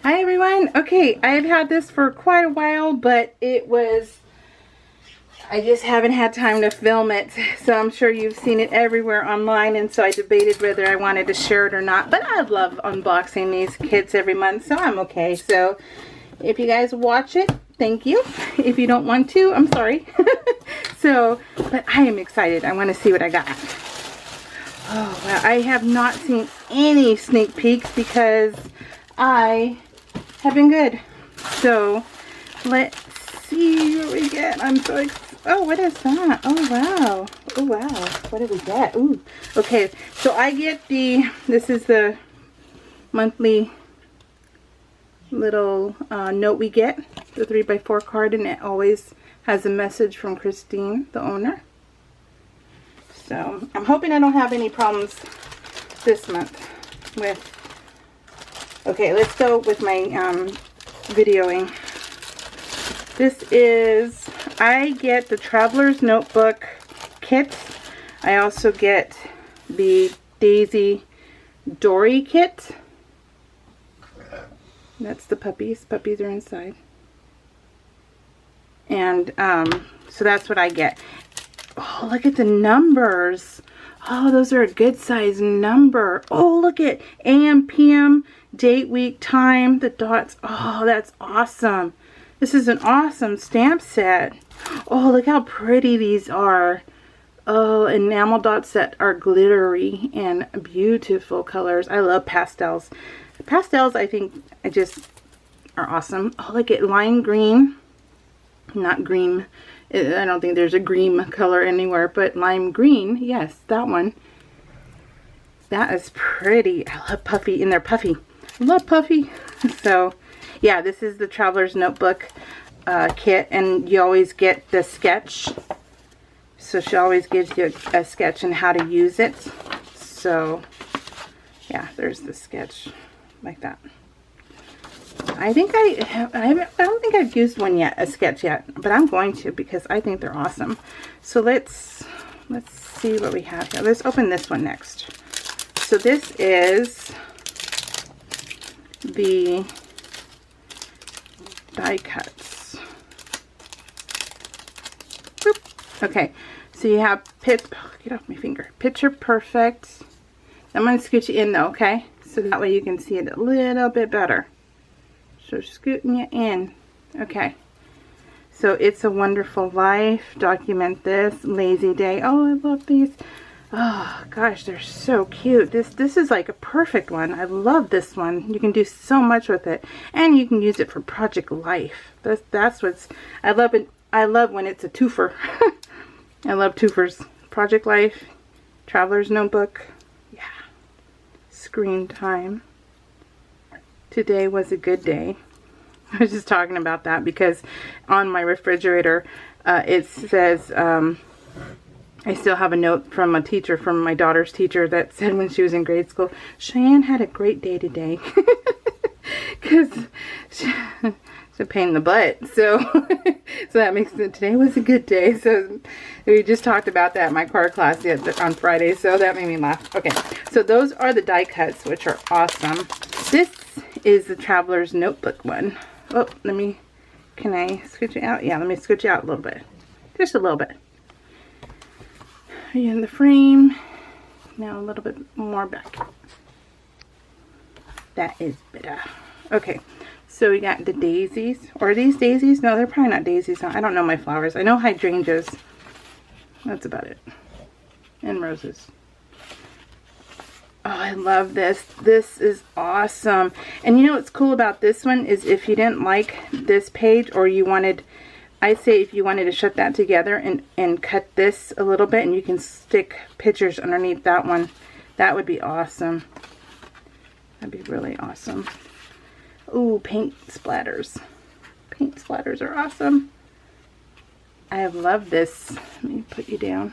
Hi everyone. Okay, I've had this for quite a while, but I just haven't had time to film it. So I'm sure you've seen it everywhere online, and so I debated whether I wanted to share it or not. But I love unboxing these kits every month, so I'm okay. So if you guys watch it, thank you. If you don't want to, I'm sorry. But I am excited. I want to see what I got. Oh, well, I have not seen any sneak peeks because I have been good. So let's see what we get. I'm so excited. Oh, what is that? Oh wow. Oh wow. What did we get? Ooh. Okay, so I get this is the monthly little note we get, the 3x4 card, and it always has a message from Christine, the owner. So I'm hoping I don't have any problems this month with. Okay, let's go with my videoing. This is, I get the Traveler's Notebook kit. I also get the Daisy Dory kit. That's the puppies. Puppies are inside. And so that's what I get. Oh, look at the numbers. Oh, those are a good size number. Oh, look at AM, PM, date, week, time, the dots. Oh, that's awesome. This is an awesome stamp set. Oh, look how pretty these are. Oh, enamel dots that are glittery and beautiful colors. I love pastels. Pastels, I think, are awesome. Oh, look at lime green. Not green. I don't think there's a green color anywhere, but lime green, yes, that one. That is pretty. I love puffy, and they're puffy. I love puffy. So, yeah, this is the Traveler's Notebook kit, and you always get the sketch. So she always gives you a sketch and how to use it. So, yeah, there's the sketch like that. I think I don't think I've used one yet, a sketch yet, but I'm going to because I think they're awesome. So let's see what we have here. Let's open this one next. So this is the die cuts. Boop. Okay, so you have get off my finger. Picture Perfect. I'm going to scoot you in though, okay? So that way you can see it a little bit better. So scooting you in. Okay. So It's a Wonderful Life. Document This. Lazy Day. Oh, I love these. Oh gosh, they're so cute. This is like a perfect one. I love this one. You can do so much with it, and you can use it for Project Life. That's what's I love it. I love when it's a twofer. I love twofers. Project Life, Traveler's Notebook. Yeah. Screen Time. Today was a good day. I was just talking about that because on my refrigerator it says I still have a note from a teacher, from my daughter's teacher, that said when she was in grade school, Cheyenne had a great day today. Because it's a pain in the butt. So that makes it, today was a good day. So we just talked about that in my car class on Friday. So that made me laugh. Okay, so those are the die cuts, which are awesome. This is the Traveler's Notebook one. Oh, can I scooch it out? Yeah, let me scooch it out a little bit. Just a little bit. In the frame. Now a little bit more back. That is better. Okay, so we got the daisies. Or are these daisies? No, they're probably not daisies. I don't know my flowers. I know hydrangeas. That's about it. And roses. Oh, I love this. This is awesome. And you know what's cool about this one is if you didn't like this page, or you wanted, I say if you wanted to shut that together and cut this a little bit, and you can stick pictures underneath that one, that would be awesome. That'd be really awesome. Ooh, paint splatters. Paint splatters are awesome. I love this. Let me put you down.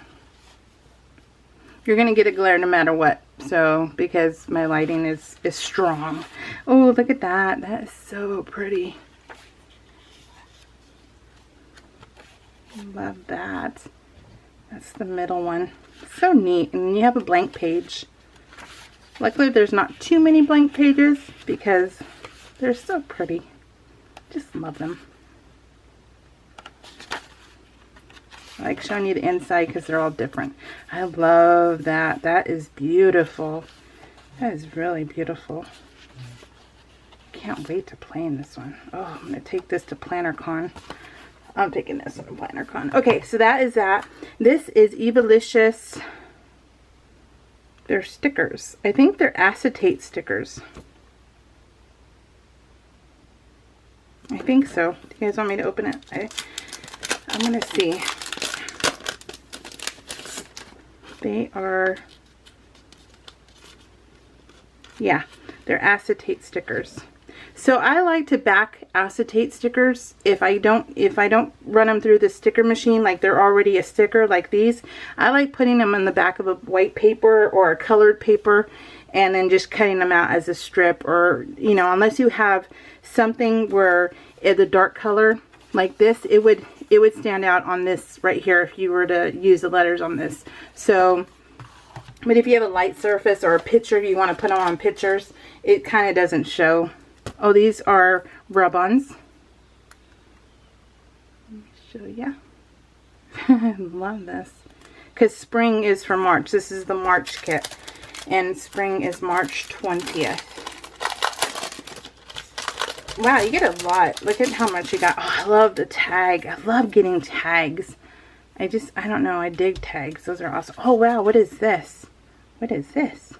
You're going to get a glare no matter what. So, because my lighting is strong. Oh, look at that. That is so pretty. Love that. That's the middle one. So neat. And you have a blank page. Luckily, there's not too many blank pages because They're so pretty. Just love them. I like showing you the inside because they're all different. I love that. That is beautiful. That is really beautiful. Can't wait to play in this one. Oh, I'm going to take this to PlannerCon. I'm taking this one to PlannerCon. Okay, so that is that. This is Evalicious. They're stickers. I think they're acetate stickers. I think so. Do you guys want me to open it? I'm going to see. They are, yeah, they're acetate stickers. So I like to back acetate stickers if I don't run them through the sticker machine like they're already a sticker like these. I like putting them on the back of a white paper or a colored paper and then just cutting them out as a strip, or you know, unless you have something where the dark color like this, it would stand out on this right here if you were to use the letters on this. So, but if you have a light surface or a picture, you want to put them on pictures, it kind of doesn't show. Oh, these are rub-ons. Let me show you. I love this. Because spring is for March. This is the March kit. And spring is March 20th. Wow, you get a lot. Look at how much you got. Oh, I love the tag. I love getting tags. I don't know. I dig tags. Those are awesome. Oh, wow. What is this? What is this?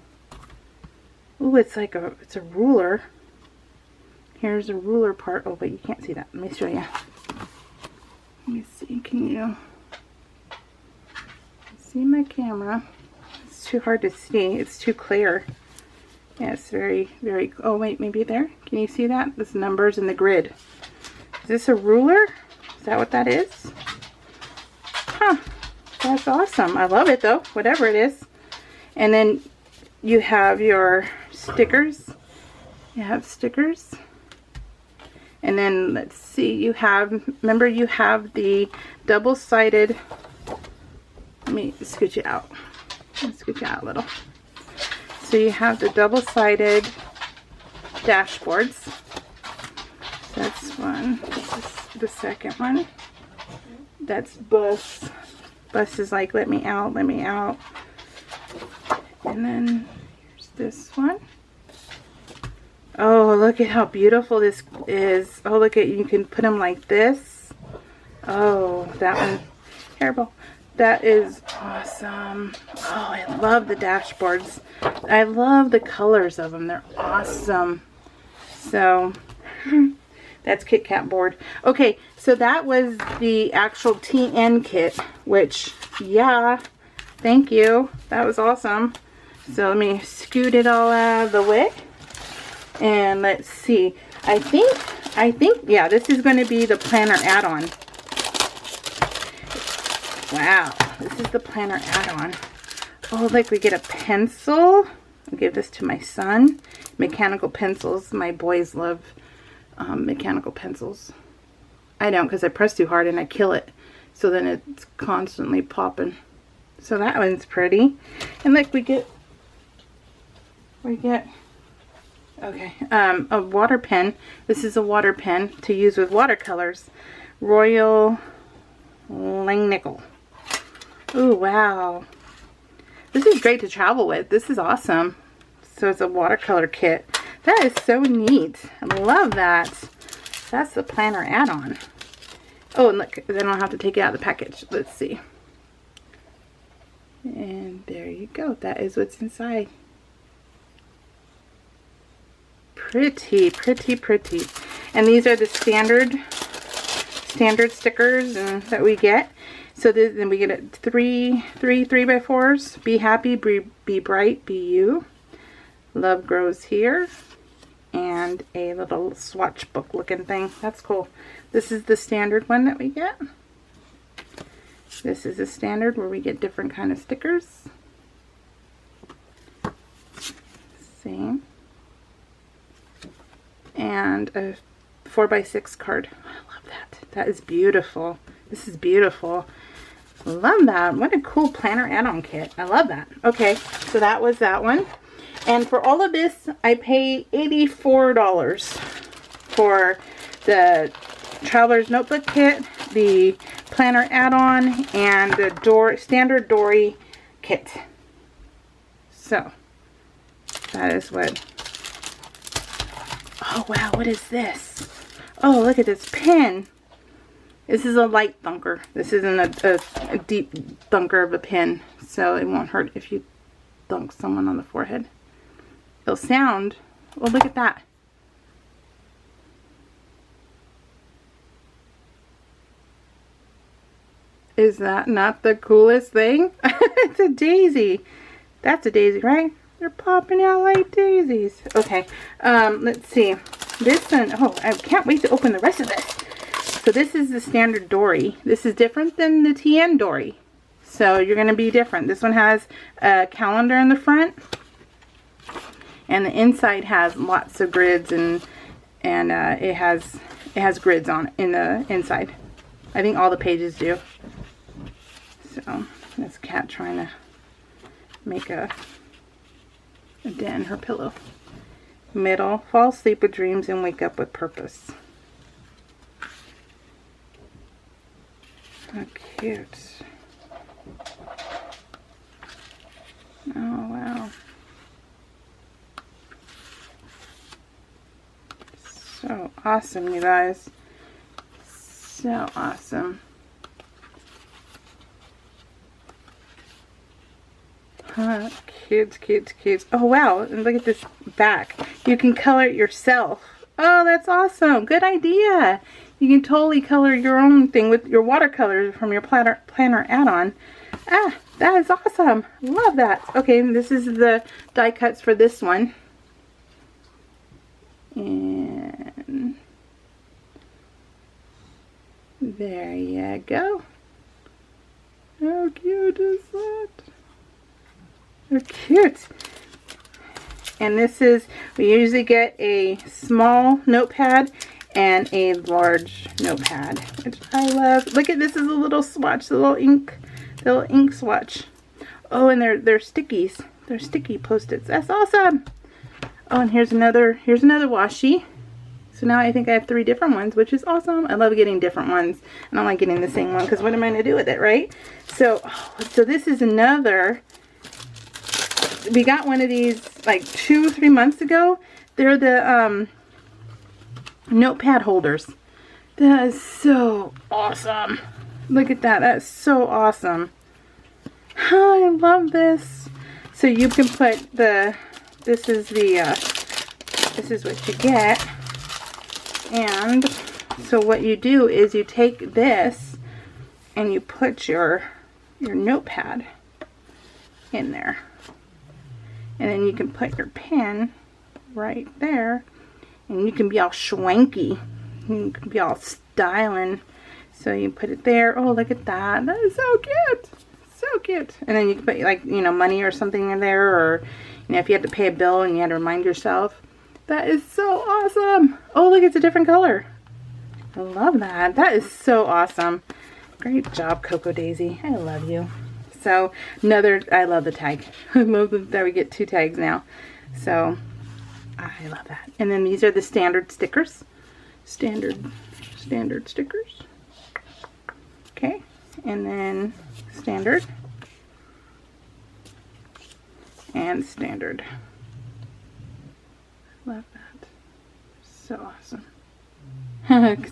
Ooh, it's like it's a ruler. Here's a ruler part. Oh, but you can't see that. Let me show you. Let me see. Can you see my camera? It's too hard to see. It's too clear. Yeah, it's very, very, oh wait, maybe there. Can you see that? This numbers in the grid. Is this a ruler? Is that what that is? Huh. That's awesome. I love it though, whatever it is. And then you have your stickers. You have stickers. And then let's see, you have, remember you have the double-sided, let me scoot you out. Let me scoot you out a little. So you have the double-sided dashboards. That's one. This is the second one. That's Bus. Bus is like, let me out, let me out. And then here's this one. Oh, look at how beautiful this is. Oh, look at, you can put them like this. Oh, that one, terrible. That is awesome. Oh, I love the dashboards. I love the colors of them. They're awesome. So, that's Kit Kat board. Okay, so that was the actual TN kit, which, yeah, thank you. That was awesome. So let me scoot it all out of the way. And let's see. I think, yeah, this is going to be the planner add-on. Wow, this is the planner add-on. Oh, look, we get a pencil. I'll give this to my son. Mechanical pencils. My boys love mechanical pencils. I don't, because I press too hard and I kill it. So then it's constantly popping. So that one's pretty. And look, we get okay, a water pen. This is a water pen to use with watercolors. Royal Langnickel. Ooh, wow. This is great to travel with. This is awesome. So it's a watercolor kit. That is so neat. I love that. That's the planner add-on. Oh, and look, then I'll have to take it out of the package. Let's see. And there you go. That is what's inside. Pretty, pretty, pretty. And these are the standard stickers that we get. So then we get three 3x4s. Be happy, be bright, be you. Love grows here. And a little swatch book looking thing. That's cool. This is the standard one that we get. This is a standard where we get different kind of stickers. Same. And a 4x6 card. I love that. That is beautiful. This is beautiful. Love that. What a cool planner add-on kit. I love that. Okay, so that was that one. And for all of this, I pay $84. for the Traveler's Notebook Kit, the Planner Add-on, and the standard Dory kit. So, that is what... Oh, wow, what is this? Oh, look at this pen. This is a light thunker. This isn't a deep thunker of a pen, so it won't hurt if you thunk someone on the forehead. It'll sound... Well, look at that. Is that not the coolest thing? It's a daisy. That's a daisy, right? They're popping out like daisies. Okay, let's see. This one, oh, I can't wait to open the rest of this. So this is the standard Dory. This is different than the TN Dory. So you're going to be different. This one has a calendar in the front. And the inside has lots of grids, and it has grids on in the inside. I think all the pages do. So this cat trying to make a dent in her pillow. Middle, fall asleep with dreams and wake up with purpose. How cute. Oh, wow. So awesome, you guys. So awesome. Cute. Oh, wow. And look at this back. You can color it yourself. Oh, that's awesome. Good idea. You can totally color your own thing with your watercolors from your planner add-on. Ah, that is awesome. Love that. Okay, and this is the die cuts for this one. And there you go. How cute is that? They're cute. And this is, we usually get a small notepad and a large notepad, which I love. Look at this, is a little swatch, the little ink swatch. Oh, and they're stickies. They're sticky Post-its. That's awesome. Oh, and here's another washi. So now I think I have 3 different ones, which is awesome. I love getting different ones. I don't like getting the same one, because what am I going to do with it, right? So, so this is another... We got one of these like 2 or 3 months ago. They're the notepad holders. That is so awesome. Look at that. That's so awesome. Oh, I love this. So you can put the, this is what you get. And so what you do is you take this and you put your notepad in there. And then you can put your pen right there. And you can be all schwanky. You can be all styling. So you put it there. Oh, look at that. That is so cute. So cute. And then you can put, like, you know, money or something in there. Or, you know, if you had to pay a bill and you had to remind yourself. That is so awesome. Oh, look, it's a different color. I love that. That is so awesome. Great job, Cocoa Daisy. I love you. So I love the tag. I love that we get 2 tags now. So I love that. And then these are the standard stickers. Standard stickers. Okay. And then standard. And standard. Love that. So awesome.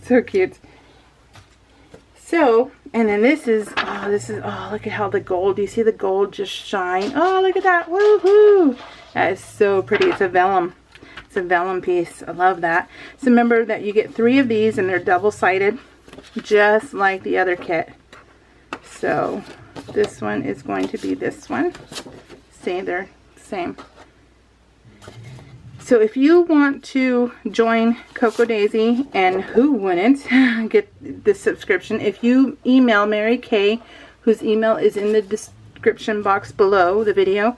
So cute. So, and then this is, oh, look at how the gold, do you see the gold just shine? Oh, look at that. Woohoo! That is so pretty. It's a vellum. It's a vellum piece. I love that. So remember that you get 3 of these and they're double-sided, just like the other kit. So this one is going to be this one. See, they're the same. So if you want to join Cocoa Daisy, and who wouldn't get this subscription, if you email Mary Kay, whose email is in the description box below the video,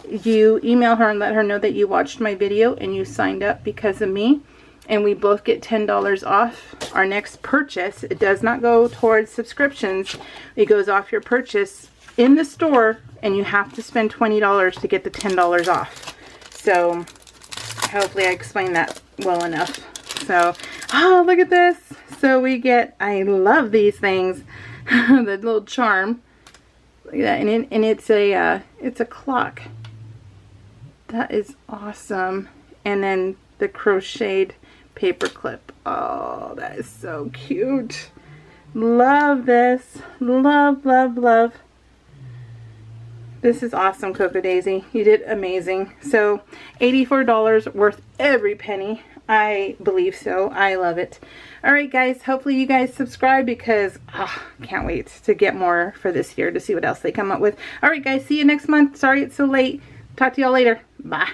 you email her and let her know that you watched my video and you signed up because of me, and we both get $10 off our next purchase. It does not go towards subscriptions. It goes off your purchase in the store, and you have to spend $20 to get the $10 off. So hopefully I explained that well enough. So, oh, look at this. So we get, I love these things. The little charm. Look at that. And it's a clock. That is awesome. And then the crocheted paper clip. Oh, that is so cute. Love this. Love, love, love. This is awesome, Cocoa Daisy. You did amazing. So, $84 worth every penny. I believe so. I love it. Alright guys, hopefully you guys subscribe because can't wait to get more for this year to see what else they come up with. Alright guys, see you next month. Sorry it's so late. Talk to y'all later. Bye.